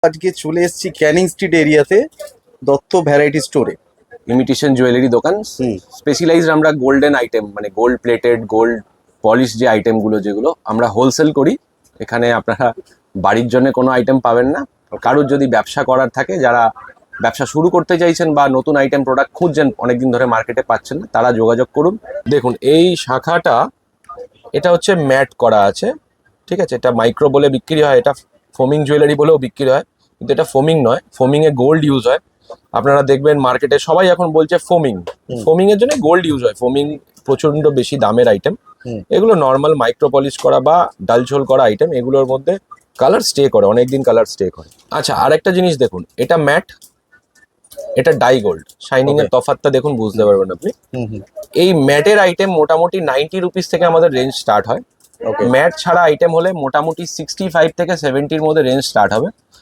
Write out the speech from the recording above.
আজকে চলে এসেছি ক্যানিং স্ট্রিট এরিয়াতে দত্ত ভ্যারাইটি স্টোরে। ইমিটেশন জুয়েলারি দোকান। স্পেশালাইজড আমরা গোল্ডেন আইটেম, মানে গোল্ড প্লেটেড, গোল্ড পলিশ যে আইটেমগুলো যেগুলো আমরা হোলসেল করি। এখানে আপনারা বাড়ির জন্য কোনো আইটেম পাবেন না। কারোর যদি ব্যবসা করার থাকে, যারা ব্যবসা শুরু করতে চাইছেন বা নতুন আইটেম প্রোডাক্ট খুঁজছেন, অনেকদিন ধরে মার্কেটে পাচ্ছেন না, তারা যোগাযোগ করুন। দেখুন এই শাখাটা, এটা হচ্ছে ম্যাট করা আছে, ঠিক আছে। এটা মাইক্রো বলে বিক্রি হয়, এটা ফোমিং জুয়েলারি বলেও বিক্রি হয়, কিন্তু এটা ফোমিং নয়। ফোমিংয়ে গোল্ড ইউজ হয়। আপনারা দেখবেন মার্কেটে সবাই এখন বলছে ফোমিং, ফোমিং এর জন্য গোল্ড ইউজ হয়। ফোমিং প্রচন্ড বেশি দামের আইটেম। এগুলো নর্মাল মাইক্রো পলিশ করা বা ডালঝোল করা আইটেম, এগুলোর মধ্যে কালার স্টে করে, অনেকদিন কালার স্টে করে। আচ্ছা, আরেকটা জিনিস দেখুন, এটা ম্যাট, এটা ডাই গোল্ড। শাইনিং এর তফাৎটা দেখুন, বুঝতে পারবেন আপনি। এই ম্যাটের আইটেম মোটামুটি 90 রুপিস থেকে আমাদের রেঞ্জ স্টার্ট হয়। ম্যাট ছাড়া আইটেম হলে মোটামুটি 65 থেকে 70-র মধ্যে রেঞ্জ স্টার্ট হবে।